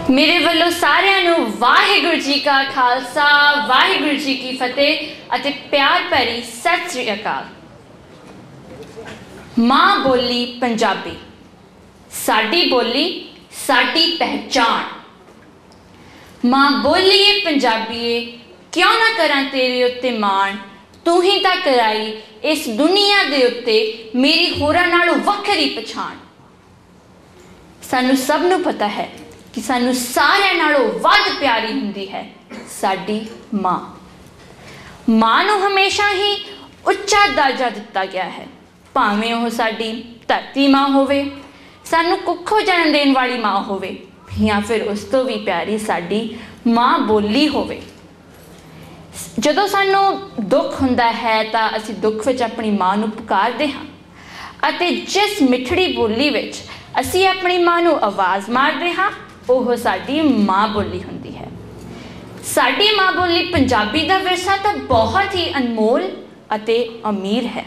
मेरे वालों सारिਆਂ ਨੂੰ ਵਾਹਿਗੁਰੂ जी का खालसा वाहिगुरू जी की फतेह ਅਤੇ प्यार भरी सत श्री अकाल। माँ बोली पंजाबी साडी बोली साडी पहचान। माँ बोलीए पंजाबीए क्यों ना करा तेरे उत्ते मान, तू ही तां कराई इस दुनिया दे उत्ते मेरी होरां नालों वखरी पछाण। सानू सब नू पता है कि सानू सारिਆਂ नालों वध प्यारी हुंदी है साडी माँ। माँ नू हमेशा ही उच्चा दर्जा दिता गया है, भावें वह साडी धरती माँ होवे, सानू कुखों जन्म देण वाली माँ होवे, या फिर उस तो भी प्यारी साडी माँ बोली होवे। जदों सानू दुख हुंदा है तां असीं दुख विच अपनी माँ नू पुकारदे हां अते जिस मिठड़ी बोली विच असीं अपनी माँ नू आवाज़ मारदे हां ओह साडी माँ बोली हुंदी है। साडी माँ बोली पंजाबी दा विरसा तां बहुत ही अनमोल अते अमीर है,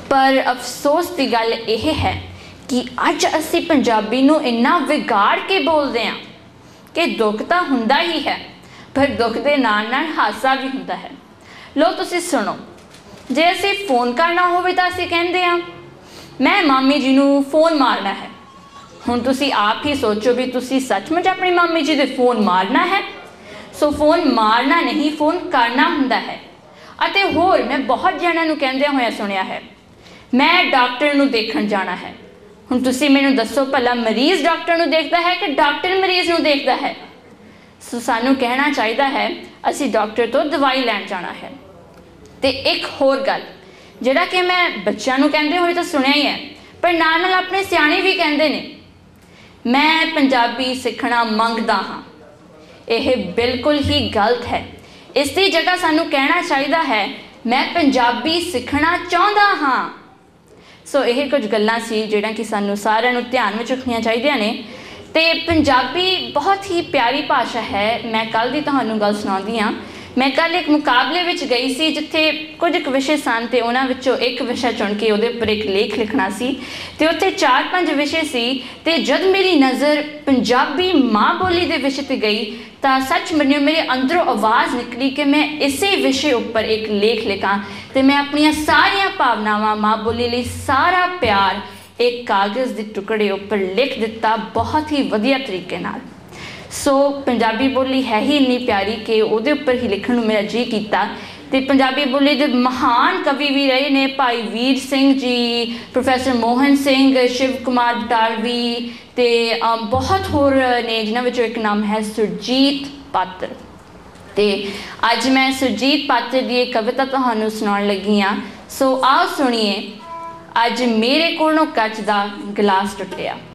पर अफसोस की गल यह है कि अज असी पंजाबी नू इन्ना विगाड़ के बोलते हैं कि दुख तो हुंदा ही है, पर दुख के नाल नाल हासा भी हुंदा है। लो तुसी सुनो, जे असी फोन करना होवे तां असी कहंदे हां मैं मामी जी नू फोन मारना है। हुण तुसी आप ही सोचो भी तुसी सचमुच अपनी मामी जी दे फोन मारना है। सो फोन मारना नहीं, फोन करना हुंदा है। अते होर मैं बहुत जणिਆਂ ਨੂੰ ਕਹਿੰਦਿਆਂ ਹੋਇਆ सुनिया है मैं डॉक्टर नू देखण जाना है। हुण तुसी मैनूं दसो भला मरीज़ डॉक्टर नू देखदा है कि डॉक्टर मरीज़ नू देखदा है? सो सानू कहना चाहिदा है असी डॉक्टर तो दवाई लैण जाना है। ते एक होर गल जिहड़ा कि मैं बच्चों नू कहंदे होए तां सुनिया ही है, पर नाल नाल अपने सियाणे भी कहंदे ने मैं पंजाबी सीखना मंगदा हाँ। यह बिल्कुल ही गलत है। इसकी जगह सानू कहना चाहिए है मैं पंजाबी सीखना चाहता हाँ। सो यह कुछ गल्लां सी जिहड़ियां कि सानू सारिਆਂ ਨੂੰ ध्यान में रखनियां चाहिए ने। ते पंजाबी बहुत ही प्यारी भाषा है। मैं कल दी तुहानू गल सुणाउंदी हां। मैं कल एक मुकाबले विच गई सी जिथे कुछ एक विषय सन ते उन्हां विचों एक विषय चुन के उहदे उपर एक लेख लिखना सी ते उत्थे 4-5 विषय सी ते जद मेरी नज़र पंजाबी माँ बोली दे विषय ते गई तां सच मन्नियो मेरे अंदरों आवाज़ निकली कि मैं इसे विषय उपर एक लेख लिखां ते मैं अपनियां सारियां भावनावां माँ बोली लई सारा प्यार एक कागज़ दे टुकड़े उपर लिख दिता बहुत ही वधिया तरीके नाल। सो पंजाबी बोली है ही इन्नी प्यारी कि उहदे उपर ही लिखण नूं मेरा जी कीता। ते पंजाबी बोली दे महान कवि भी रहे ने भाई वीर सिंह जी, प्रोफैसर मोहन सिंह, शिव कुमार बटालवी ते बहुत होर ने जिन्हां विचों एक नाम है सुरजीत पात्र। ते अज मैं सुरजीत पात्र की एक कविता तुहानूं सुणाउण लगी हाँ। सो आओ सुणीए अज मेरे कोलों कच दा गिलास टुटिया।